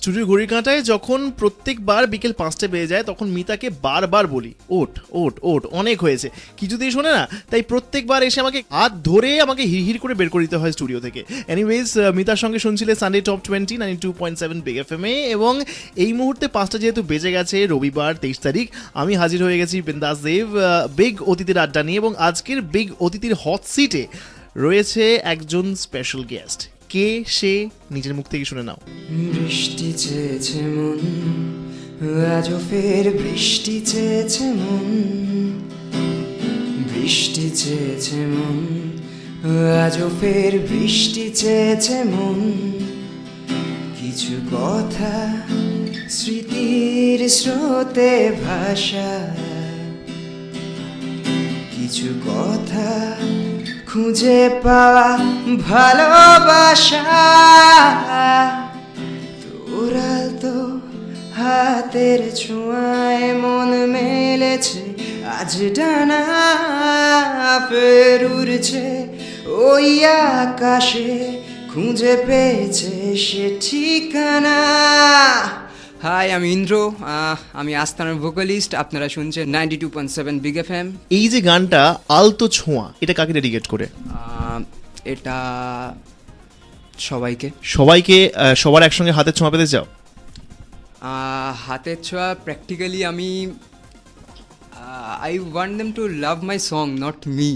Studio ঘড়ির কাঁটায় যখন প্রত্যেকবার বিকেল 5টা বেজে যায় তখন মিতাকে বারবার বলি ওঠ ওঠ ওঠ, অনেক হয়েছে, কিছুতেই শোনে না। তাই প্রত্যেকবার এসে আমাকে হাত ধরে আমাকে হিড় করে বের করে দিতে হয় স্টুডিও থেকে। এনিওয়েজ, মিতার সঙ্গে শুনছিলে সানডে টপ 20 92.7 বিগ এফএম এ, এবং এই মুহূর্তে 5টা যেহেতু বেজে গেছে, রবিবার 23 তারিখ, আমি হাজির হয়ে গেছি বিন্দাস দেব বিগ অতিথির আড্ডা নিয়ে। এবং আজকের বিগ অতিথির হট সিটে রয়েছে একজন স্পেশাল গেস্ট। কে সে নিজের মুখ থেকে শুনে নাও। বৃষ্টি চেয়েছে মন, আজও ফের বৃষ্টি চেয়েছে মন, বৃষ্টি চেয়েছে মন, আজও ফের বৃষ্টি চেয়েছে মন। কিছু কথা স্মৃতির স্রোতে ভাষা, কিছু কথা খুঁজে পাওয়া ভালোবাসা। তোরা তো হাতের ছোঁয়ায় মন মেলেছে, আজ ডানা ফের উড়ছে ওই আকাশে, খুঁজে পেয়েছে সে ঠিকানা। হাই, আমি ইন্দ্র, আমি আস্তানার ভোকালিস্ট। আপনারা শুনছেন 92.7 বিগ এফএম। এই যে গানটা আলতো ছোঁয়া, এটা কাকে ডেডিকেট করে? এটা সবাইকে সবার একসঙ্গে হাতের ছোঁয়া পেতে চাও? হাতের ছোঁয়া প্র্যাকটিক্যালি আমি I want them to love my song, not me.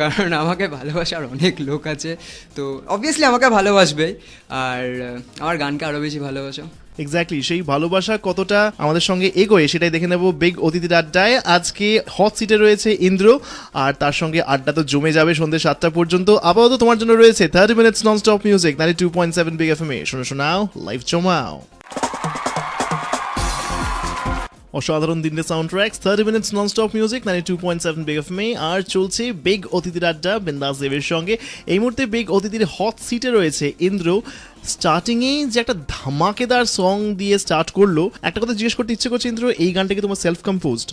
কারণ আমাকে ভালোবাসার অনেক লোক আছে, তো অবভিয়াসলি আমাকে ভালোবাসবে, আর আমার গানকে আরও বেশি ভালোবাসো। এক্স্যাক্টলি, সেই ভালোবাসা কতটা আমাদের সঙ্গে এগোয় সেটাই দেখে নেব বিগ অতিথির আড্ডায়। আজকে হট সিটে রয়েছে ইন্দ্র, আর তার সঙ্গে আড্ডা তো জমে যাবে সন্ধ্যে 7টা পর্যন্ত। আপাতত তোমার জন্য রয়েছে 30 minutes non stop music 92.7 big FM এ। শোনাও, লাইভ জমাও। অসাধারণ দিনের sound tracks, 30 minutes non stop music 92.7 big FM এ। আর চলছে বিগ অতিথির আড্ডা বিন্দাস দেবের সঙ্গে। এই মুহূর্তে বিগ অতিথির হট সিটে রয়েছে ইন্দ্র। স্টার্টিংয়ে যে একটা ধামাকেদার সং দিয়ে স্টার্ট করলো, একটা কথা জিজ্ঞেস করতে ইচ্ছে করছে ইন্দ্র, এই গানটা কি তোমার সেলফ কম্পোজড?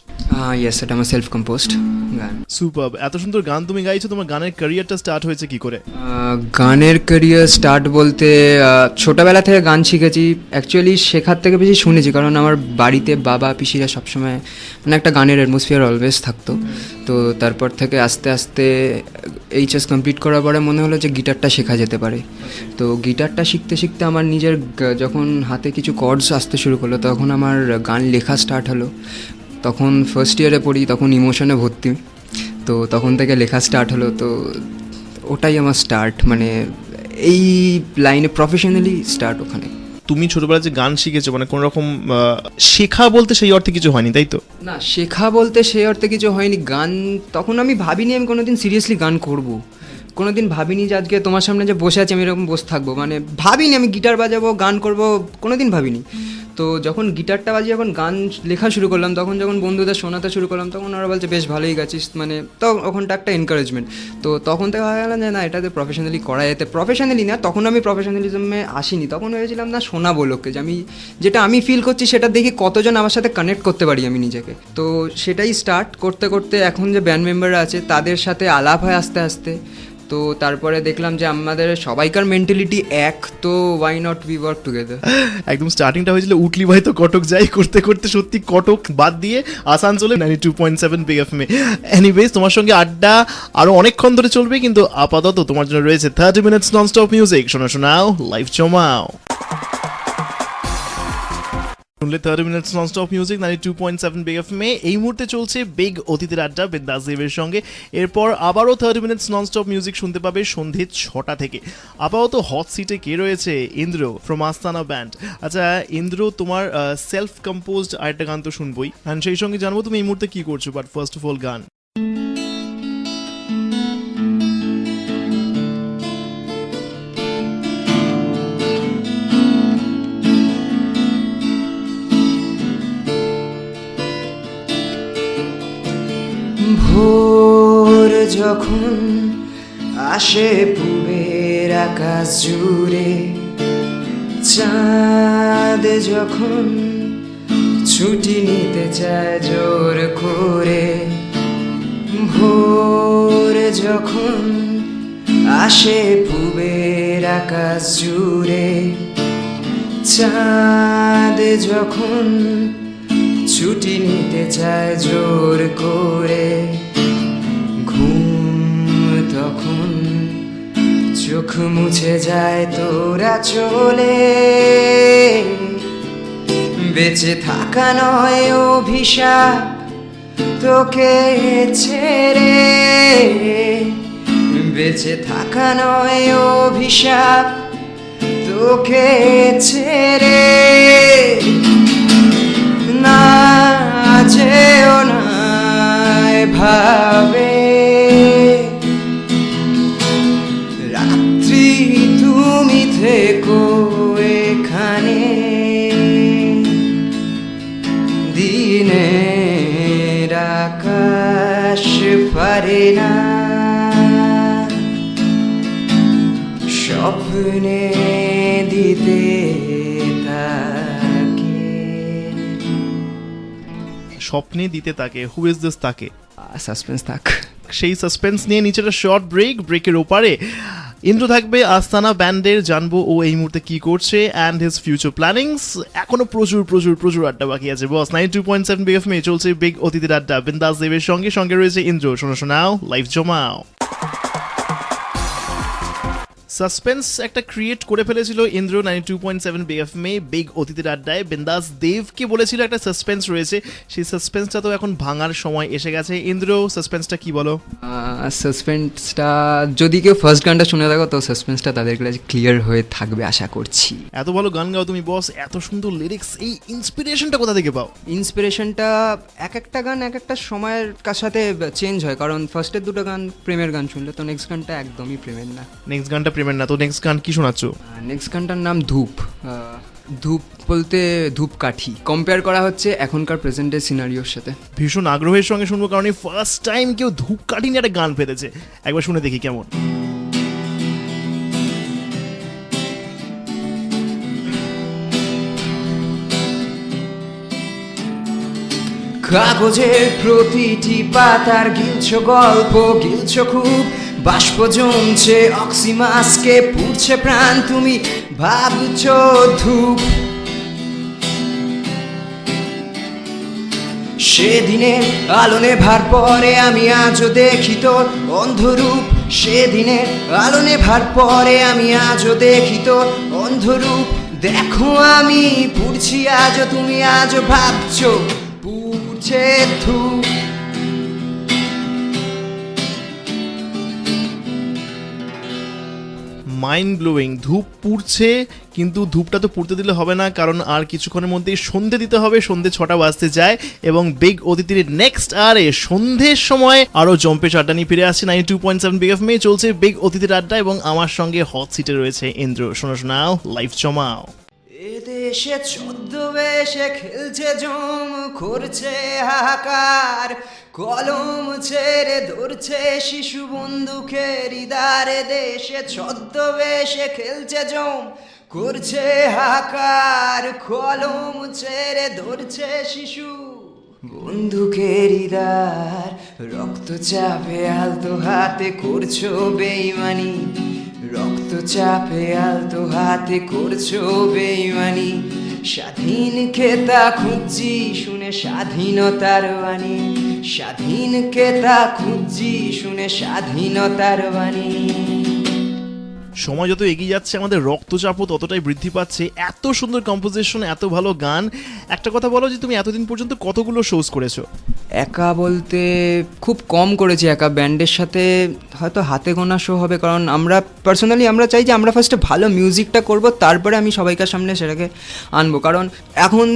ইয়েস, এটা আমার সেলফ কম্পোজড গান। সুপার, এত সুন্দর গান তুমি গাইছো, তোমার গানের ক্যারিয়ারটা স্টার্ট হয়েছে কি করে? গানের ক্যারিয়ার স্টার্ট বলতে ছোটোবেলা থেকে গান শিখেছি। অ্যাকচুয়ালি শেখার থেকে বেশি শুনেছি, কারণ আমার বাড়িতে বাবা পিসিরা সবসময় মানে একটা গানের অ্যাটমসফিয়ার অলওয়েজ থাকতো। তো তারপর থেকে আস্তে আস্তে এইচএস কমপ্লিট করার পরে মনে হলো যে গিটারটা শেখা যেতে পারে। তো গিটারটা শিখতে শিখতে আমার নিজের যখন হাতে কিছু কর্ডস আসতে শুরু করলো, তখন আমার গান লেখা স্টার্ট হলো। তখন ফার্স্ট ইয়ারে পড়ি, তখন ইমোশনে ভর্তি, তো তখন থেকে লেখা স্টার্ট হলো। তো ওটাই আমার স্টার্ট, মানে এই লাইনে প্রফেশনালি স্টার্ট ওখানে। তুমি ছোটবেলায় যে গান শিখেছো, মানে কোনো রকম শেখা বলতে সেই অর্থে কিছু হয়নি, তাই তো? না, শেখা বলতে সেই অর্থে কিছু হয়নি। গান তখন আমি ভাবিনি আমি কোনোদিন সিরিয়াসলি গান করব, কোনোদিন ভাবিনি যে আজকে তোমার সামনে যে বসে আছি আমি এরকম বসে থাকবো, মানে ভাবিনি আমি গিটার বাজাবো, গান করব, কোনোদিন ভাবিনি। তো যখন গিটারটা বাজিয়ে যখন গান লেখা শুরু করলাম, তখন যখন বন্ধুদের শোনাতে শুরু করলাম, তখন ওরা বলছে বেশ ভালোই গেছিস, মানে তো ওখানটা একটা এনকারেজমেন্ট। তো তখন থেকে হয়ে গেল যে না, এটাতে প্রফেশনালি করা যেতে। প্রফেশনালি না, তখন আমি প্রফেশনালিজমে আসিনি, তখন ভেবেছিলাম না শোনাবো লোককে, যে আমি যেটা আমি ফিল করছি সেটা দেখি কতজন আমার সাথে কানেক্ট করতে পারি আমি নিজেকে। তো সেটাই স্টার্ট করতে করতে এখন যে ব্যান্ড মেম্বাররা আছে তাদের সাথে আলাপ হয় আস্তে আস্তে। তো তারপরে দেখলাম যে আমাদের সবাইকার মেন্টালিটি এক, তো why not we work together. একদম স্টার্টিংটা হয়েছিল উটলি ভাই তো কটক যাই, করতে করতে সত্যি কটক বাদ দিয়ে আসানসোলে 92.7 বিগ এফএম এ। এনিওয়েজ, তোমার সঙ্গে আড্ডা আরো অনেকক্ষণ ধরে চলবে, কিন্তু আপাতত তোমার জন্য রয়েছে 30 মিনিটস নন স্টপ মিউজিক। শোনাও, লাইভ জমাও। শুনলে 30 minutes non stop music 92.7 big FM এ। এই মুহূর্তে চলছে বিগ অতিথির আড্ডা বিন্দাস দেবের সঙ্গে। এরপর আবারও 30 মিনিটস নন স্টপ মিউজিক শুনতে পাবে সন্ধে 6টা থেকে। আপাতত হট সিটে কে রয়েছে? ইন্দ্র ফ্রম আস্তানা ব্যান্ড। আচ্ছা ইন্দ্র, তোমার সেলফ কম্পোজড আরেকটা গান তো শুনবই, অ্যান্ড সেই সঙ্গে জানবো তুমি এই মুহূর্তে কি করছো, বাট ফার্স্ট অফ অল গান। ভোর যখন আসে পূবের আকাশ জুড়ে, চাঁদ যখন ছুটি নিতে চায় জোর করে, ভোর যখন আসে পূবের আকাশ জুড়ে, চাঁদ যখন ছুটি নিতে চায় জোর করে, ঘুম তখন চোখ মুছে যায় তোরা চলে। বেঁচে থাকা নয় অভিশাপ তোকে ছেড়ে, বেঁচে থাকা নয় অভিশাপ তোকে ছেড়ে। না যেও না ভাবে, রাত্রি তুমি থেকো এখানে, দিনের আকাশ পারে না স্বপ্নে দিতে তাকে। স্বপ্নে দিতে তাকে, হু ইজ দিস তাকে? সাসপেন্স থাক। সেই সাসপেন্স নিয়ে নিচে একটা শর্ট ব্রেকের ওপারে ইন্দ্র থাকবে আস্তানা ব্যান্ডের, জানবো ও এই মুহূর্তে কি করছে অ্যান্ড হিজ ফিউচার প্ল্যানিংস। এখনো প্রচুর প্রচুর প্রচুর আড্ডা বাকি আছে বস। 92.7 BFM চলছে বিগ অতিথির আড্ডা বিন্দাস দেবের সঙ্গে, সঙ্গে রয়েছে ইন্দ্র। শোনাও লাইভ জমাও। সাসপেন্স একটা ক্রিয়েট করে ফেলেছিল ইন্দ্র 92.7 BFM বিগ অতিথির আড্ডায়। বিন্দাস দেবকে বলেছিল একটা সাসপেন্স রয়েছে, সেই সাসপেন্সটা তো এখন ভাঙার সময় এসে গেছে। ইন্দ্র, সাসপেন্সটা কি বলো? সাসপেন্সটা যদি কেউ ফার্স্ট গানটা শুনে থাকো তো সাসপেন্সটা তাদের কাছে ক্লিয়ার হয়ে থাকবে আশা করছি। এত ভালো গান গাও তুমি বস, এত সুন্দর লিরিক্স, এই ইন্সপিরেশনটা কোথা থেকে পাও? ইন্সপিরেশনটা এক একটা গান এক একটা সময়ের সাথে চেঞ্জ হয়, কারণ ফার্স্টের দুটো গান প্রেমের গান শুনলে তো নেক্সট গানটা একদমই প্রেমের না। নেক্সট গানটা প্রেমের না, তো নেক্সট গান কি শোনাচ্ছ? নেক্সট গানটার নাম ধূপ। ধূপ বলতে ধূপকাঠি, কম্পেয়ার করা হচ্ছে এখনকার প্রেজেন্টের সিনারিওর সাথে। ভীষণ আগ্রহের সঙ্গে শুনবো, কারণ এই ফার্স্ট টাইম কেউ ধূপকাঠি নিয়ে একটা গান পেতেছে। একবার শুনে দেখি কেমন। কাগজের প্রতিটি পাতার গিলছ গল্প, গিলছ খুব, বাষ্প জমছে অক্সিমাসকে পুড়ছে প্রাণ, তুমি ভাবছো ধূপ। সেদিনের আলো নেভার পরে আমি আজও দেখি তোর অন্ধরূপ, সেদিনের আলো নেভার পরে আমি আজও দেখি তোর অন্ধরূপ। দেখো আমি পুড়ছি আজও, তুমি আজও ভাবছো পুড়ছে ধূপ। Mind blowing. ধূপ পুড়ছে, কিন্তু ধূপটা তো পুড়তে দিলে হবে না, কারণ আর কিছুক্ষণের মধ্যেই সন্ধে দিতে হবে। সন্ধে 6টা বাজতে যায় এবং বিগ অতিথির নেক্সট আরে সন্ধ্যের সময় আরও জম্পেশ আড্ডা নিয়ে ফিরে আসছে 92.7 BFM চলছে বিগ অতিথির আড্ডা, এবং আমার সঙ্গে হট সিটে রয়েছে ইন্দ্র। শোনাও লাইভ জমাও। এদেশে ছদ্মবেশে খেলছে জম, করছে হাহাকার, কলম ছেড়ে ধরছে শিশু বন্দুকের ইদারে। দেশে ছদ্মবেশে খেলছে জম, করছে হাহাকার, কলম ছেড়ে ধরছে শিশু বন্দুকের ইদার। রক্তচাপে আলতো হাতে করছো বেইমানি, রক্তচাপে আলতো হাতে করছো বেইমানি। স্বাধীন খেতা খুঁজছি শুনে স্বাধীনতার বাণী, স্বাধীন খেতা খুঁজছি শুনে স্বাধীনতার বাণী। সময় যত এগিয়ে যাচ্ছে আমাদের রক্তচাপও ততটাই বৃদ্ধি পাচ্ছে। এত সুন্দর কম্পোজিশন, এত ভালো গান। একটা কথা বলো যে তুমি এতদিন পর্যন্ত কতগুলো শোজ করেছো? একা বলতে খুব কম করেছি, একা ব্যান্ডের সাথে হয়তো হাতে গোনা শো হবে, কারণ আমরা পার্সোনালি আমরা চাই যে আমরা ফার্স্টে ভালো মিউজিকটা করব, তারপরে আমি সবাইকার সামনে সেটাকে আনবো। কারণ এখন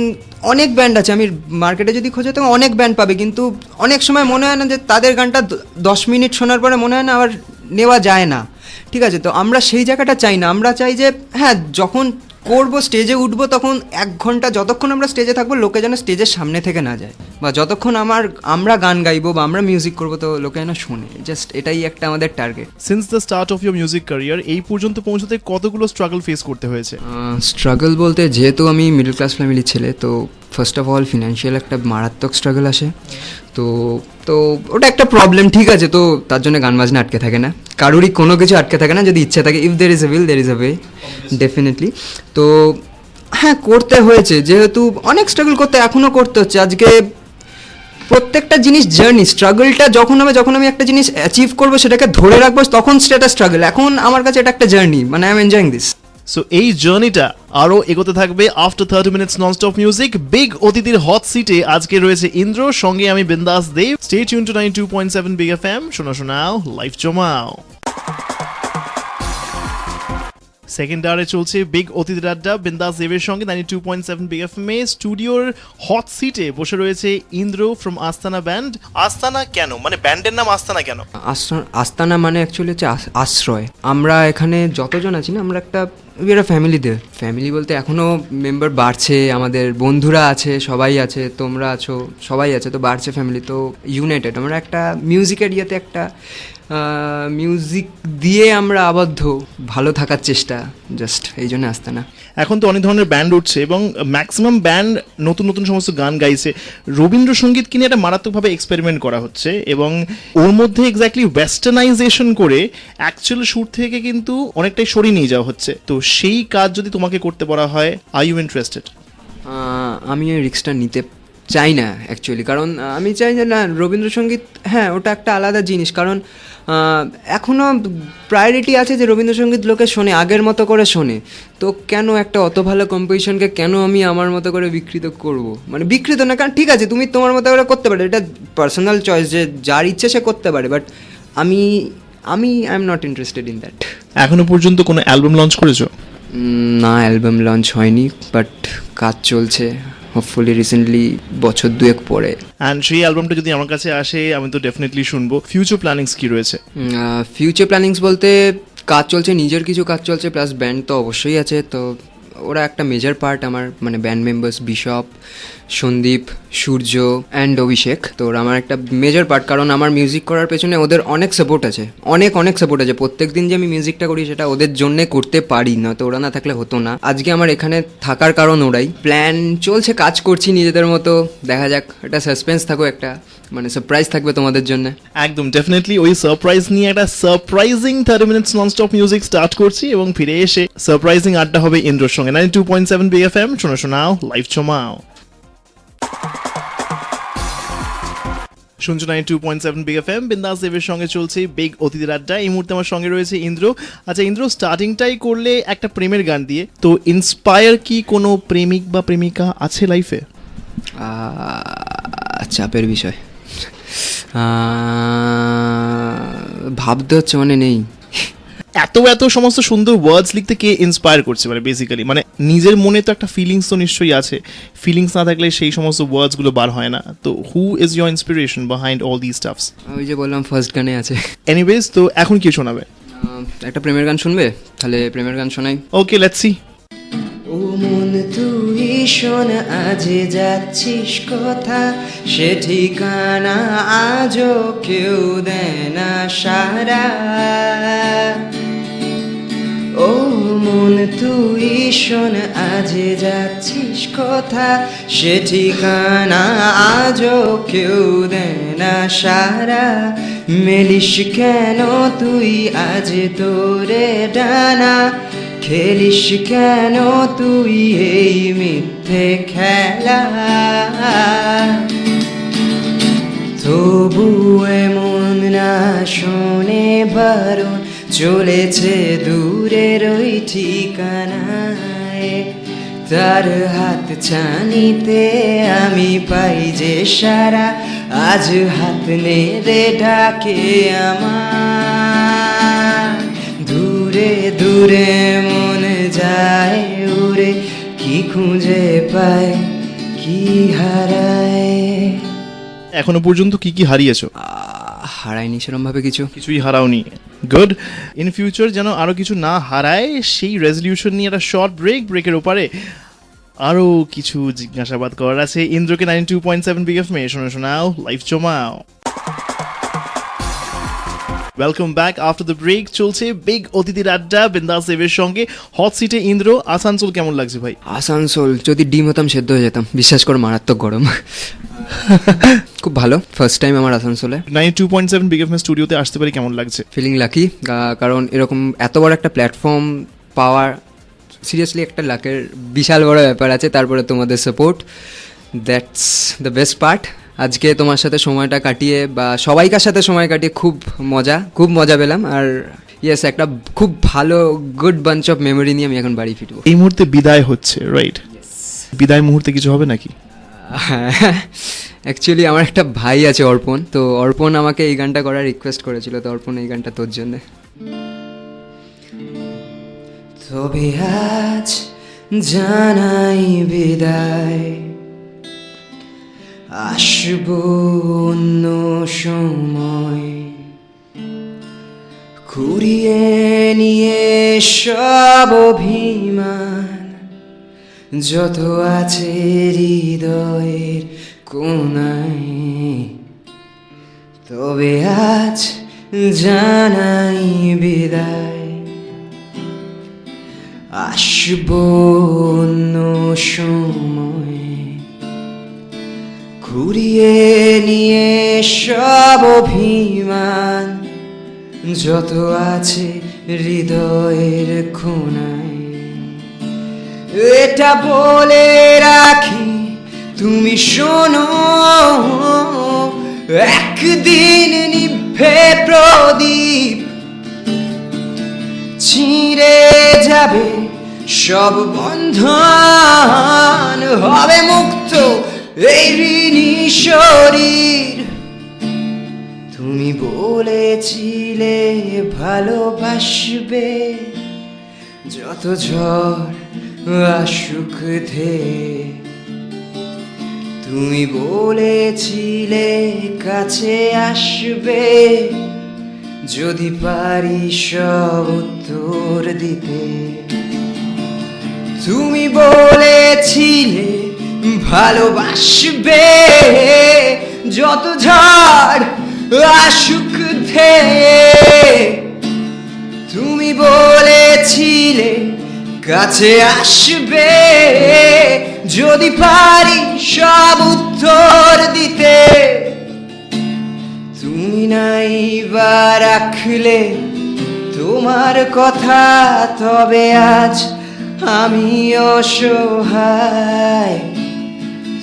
অনেক ব্যান্ড আছে, আমি মার্কেটে যদি খোঁজে তো অনেক ব্যান্ড পাবে, কিন্তু অনেক সময় মনে হয় না যে তাদের গানটা 10 মিনিট শোনার পরে মনে হয় না আবার নেওয়া যায় না। ঠিক আছে, তো আমরা সেই জায়গাটা চাই না। আমরা চাই যে হ্যাঁ, যখন করবো স্টেজে উঠবো তখন 1 ঘন্টা যতক্ষণ আমরা স্টেজে থাকবো লোকে যেন স্টেজের সামনে থেকে না যায়, বা যতক্ষণ আমরা গান গাইবো বা আমরা মিউজিক করবো তো লোকে যেন শোনে। জাস্ট এটাই একটা আমাদের target. Since the start of your music career এই পর্যন্ত পৌঁছতে কতগুলো স্ট্রাগল ফেস করতে হয়েছে? স্ট্রাগল বলতে যেহেতু আমি মিডল ক্লাস ফ্যামিলির ছেলে, তো ফার্স্ট অফ অল ফিনান্সিয়াল একটা মারাত্মক স্ট্রাগল আসে। তো ওটা একটা প্রবলেম, ঠিক আছে। তো তার জন্য গান বাজনা আটকে থাকে না, কারোরই কোনো কিছু আটকে থাকে না, যদি ইচ্ছা থাকে। If there is a will there is a way, definitely. তো হ্যাঁ করতে হয়েছে, যেহেতু অনেক স্ট্রাগল এখনো করতে হচ্ছে। আজকে প্রত্যেকটা জিনিস জার্নি, স্ট্রাগলটা যখন আমি একটা জিনিস অ্যাচিভ করবো, সেটাকে ধরে রাখবো, তখন সেটা স্ট্রাগল। এখন আমার কাছে এটা একটা জার্নি, মানে I am enjoying this. So এই জার্নিটা আরো এগোতে থাকবে after 30 minutes non stop music. Big অতিথির হট সিটে আজকে রয়েছে ইন্দ্র, সঙ্গে আমি Bindaas Dev. Stay tune to 92.7 big FM, শোনাও লাইফ জমাও। সেকেন্ড আওয়ারে চলছে বিগ অতিথির আড্ডা বিন্দাস দেবের সঙ্গে 92.7 বিগ এফএম এ। স্টুডিওর হট সিটে বসে রয়েছে ইন্দ্র ফ্রম আস্তানা ব্যান্ড। আস্তানা কেন, মানে ব্যান্ডের নাম আস্তানা কেন? আস্তানা মানে অ্যাকচুয়ালি হচ্ছে আশ্রয়। আমরা এখানে যতজন আছি না, আমরা একটা ফ্যামিলি বলতে এখনও মেম্বার বাড়ছে, আমাদের বন্ধুরা আছে, সবাই আছে, তোমরা আছো, সবাই আছে, তো বাড়ছে ফ্যামিলি, তো ইউনাইটেড। আমরা একটা মিউজিকের ইয়েতে একটা মিউজিক দিয়ে আমরা আবদ্ধ, ভালো থাকার চেষ্টা, জাস্ট এই জন্য আস্তানা। এখন তো অনেক ধরনের ব্যান্ড উঠছে এবং ম্যাক্সিমাম ব্যান্ড নতুন নতুন সমস্ত গান গাইছে। রবীন্দ্রসঙ্গীত কিনে একটা মারাত্মকভাবে এক্সপেরিমেন্ট করা হচ্ছে এবং ওর মধ্যে এক্স্যাক্টলি ওয়েস্টার্নাইজেশন করে অ্যাকচুয়াল সুর থেকে কিন্তু অনেকটাই সরিয়ে নিয়ে যাওয়া হচ্ছে। তো সেই কাজ যদি তোমাকে করতে বলা হয়, আর ইউ ইন্টারেস্টেড? আমি ওই রিস্কটা নিতে চাই না অ্যাকচুয়ালি, কারণ আমি চাই যে না, রবীন্দ্রসঙ্গীত হ্যাঁ ওটা একটা আলাদা জিনিস, কারণ এখনও প্রায়োরিটি আছে যে রবীন্দ্রসঙ্গীত লোকে শোনে, আগের মতো করে শোনে। তো কেন একটা অত ভালো কম্পোজিশনকে কেন আমি আমার মতো করে বিকৃত করব? মানে বিকৃত না, কারণ ঠিক আছে তুমি তোমার মতো করে করতে পারো, এটা পার্সোনাল চয়েস, যে যার ইচ্ছে সে করতে পারে, বাট আমি I am not interested in that. এখনো পর্যন্ত কোনো অ্যালবাম লঞ্চ করেছো? না, অ্যালবাম লঞ্চ হয়নি, বাট কাজ চলছে, হোপফুলি রিসেন্টলি বছর দুয়েক পরে। অ্যান্ড সেই অ্যালবামটা যদি আমার কাছে আসে আমি তো ডেফিনেটলি শুনবো। ফিউচার প্ল্যানিংস কি রয়েছে? ফিউচার প্ল্যানিংস বলতে কাজ চলছে, নিজের কিছু কাজ চলছে, প্লাস ব্যান্ড তো অবশ্যই আছে। তো ওরা একটা মেজর পার্ট আমার, মানে band members Bishop, Sandeep, Surya and Abhishek, তো ওরা আমার একটা মেজর পার্ট, কারণ আমার মিউজিক করার পেছনে ওদের অনেক সাপোর্ট আছে, অনেক সাপোর্ট আছে। প্রত্যেক দিন যে আমি মিউজিকটা করি সেটা ওদের জন্যে করতে পারি, না তো ওরা না থাকলে হতো না। আজকে আমার এখানে থাকার কারণ ওরাই। প্ল্যান চলছে, কাজ করছি নিজেদের মতো, দেখা যাক, একটা সাসপেন্স থাকো, একটা মানে সারপ্রাইজ থাকবে তোমাদের জন্য। একদম ডেফিনেটলি ওই সারপ্রাইজ নিয়ে একটা surprising 30 minutes non stop music start করছি এবং ফিরে এসে সারপ্রাইজিং আড্ডা হবে ইন্দ্রর সঙ্গে। 92.7 বিগ এফএম, শোনাও লাইফ জমাও। শুনছো 92.7 বিগ এফএম, বিন্দাস দেবের সঙ্গে চলছে বিগ অতিথির আড্ডা। এই মুহূর্তে আমার সঙ্গে রয়েছে ইন্দ্র। আচ্ছা ইন্দ্র, স্টার্টিংটাই করলে একটা প্রেমের গান দিয়ে, তো ইন্সপায়ার কি কোনো প্রেমিক বা প্রেমিকা আছে লাইফে? চাপের বিষয়, ভাবতে হচ্ছে, মানে নেই। এত সমস্ত সুন্দর ওয়ার্ডস লিখতে কে ইন্সপায়ার করছে, মানে বেসিক্যালি মানে নিজের মনে তো একটা ফিলিংস তো নিশ্চয়ই আছে, ফিলিংস না থাকলে সেই সমস্ত ওয়ার্ডস গুলো বার হয় না। তো who is your inspiration behind all this stuffs? ওই যে বললাম ফার্স্ট গানে আছে। এনিওয়েজ, তো এখন কি শোনাবে? একটা প্রেমের গান শুনবে? তাহলে প্রেমের গান শোনাই। ওকে, লেটস সি। ও মন তুই শোন, আজ যাচ্ছিস কথা, সে ঠিকানা আজও কেউ দেয় না সারা। ও মন তুই শোন, আজ যাচ্ছিস কথা, সে ঠিকানা আজও কেউ দেয় না সারা। মেলিস কেন তুই আজ তোরে ডানা, খেলিস কেন তুই এই মিথ্যে খেলা। তবু এমন না শোনে বারণ, চলেছে দূরের ওই ঠিকানায়। তার হাত ছানিতে আমি পাই যে সারা, আজ হাত নেড়ে ডাকে আমার। দূরে দূরে মনে যায় উড়ে, কি খুঁজে পায়, কি হারায়। এখনো পর্যন্ত কি কি হারিয়েছো? হারাইনি সেরকম ভাবে কিছু, কিছুই হারাওনি। গুড। ইন ফিউচার যেন আরো কিছু না হারায় সেই রেজলিউশন নিয়ে একটা শর্ট ব্রেকের ওপারে আরো কিছু জিজ্ঞাসাবাদ করার আছে ইন্দ্রকে। 92.7 বিগ এফএম শোনাও লাইফ জমাও। Welcome back after the break. চলছে বিগ অতিথির আড্ডা বিন্দাস দেবের সঙ্গে। হট সিটে ইন্দ্র। আসানসোল কেমন লাগছে ভাই? আসানসোল যদি ডিম হতাম সেদ্ধ হয়ে যেতাম, বিশ্বাস করো, মারাত্মক গরম। খুব ভালো, ফার্স্ট টাইম আমার আসানসোলে। 92.7 বিগ এফএম স্টুডিওতে আসতে পারি, কেমন লাগছে? ফিলিং লাকি, কারণ এরকম এত বড় একটা প্ল্যাটফর্ম পাওয়ার সিরিয়াসলি একটা লাকের বিশাল বড় ব্যাপার আছে, তারপরে তোমাদের support, that's the best part. আজকে তোমার সাথে সময়টা কাটিয়ে বা সবাইকার সাথে সময় কাটিয়ে খুব মজা পেলাম। আর ইয়েস, একটা খুব ভালো গুড বাঞ্চ অফ মেমোরি নিয়ে আমি এখন বাড়ি ফিরবো। এই মুহূর্তে বিদায় হচ্ছে, রাইট? বিদায় মুহূর্তে কিছু হবে নাকি? অ্যাকচুয়ালি আমার একটা ভাই আছে অর্পণ, তো অর্পণ আমাকে এই গানটা করার রিকোয়েস্ট করেছিল, তো অর্পণ এই গানটা তোর জন্যে। তবে আজ জানাই বিদায়, আসবো অন্য সময়, কুড়িয়ে নিয়ে সব অভিমান যত আছে হৃদয়ের কোনায়। তবে আজ জানাই বিদায়, আসবো অন্য সময়, ঘুরিয়ে নিয়ে সব অভিমান যত আছে হৃদয়ের কোনায়। এটা বলে রাখি তুমি শোনো, একদিন নিভে প্রদীপ, ছিঁড়ে যাবে সব বন্ধন, হবে মুক্ত এই ঋণী শরীর। তুমি বলেছিলে ভালোবাসবে যত ঝড় আসুক ধেয়ে, তুমি বলেছিলে কাছে আসবে যদি পারি সব উত্তর দিতে। তুমি বলেছিলে ভালোবাসবে যত ঝড় আসুক ধেয়ে, তুমি বলেছিলে কাছে আসবে যদি পারি সব উত্তর দিতে। তুমি নাই বা রাখলে তোমার কথা, তবে আজ আমি অসহায়।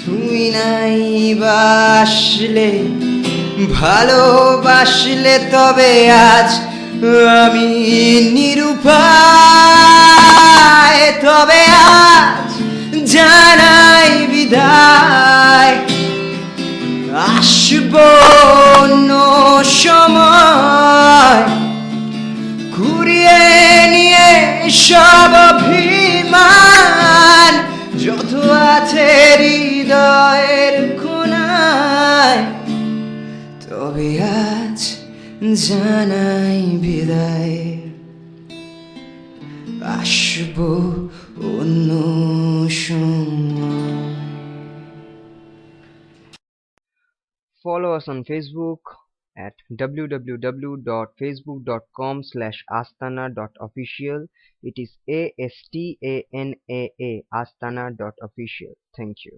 তুমি নাই বা আসলে ভালোবাসলে, তবে আজ আমি নিরুপায়। তবে আজ জানাই বিদায়, আসবো অন্য সময়, ঘুরিয়ে নিয়ে সব অভিমান যত আছে হৃদয়ের কোনায়। তবে আজ জানাই বিদায়, আসবো অন্য সময়। Follow us on Facebook at www.facebook.com/astana.official. It is ASTANAA, astana.official. Thank you.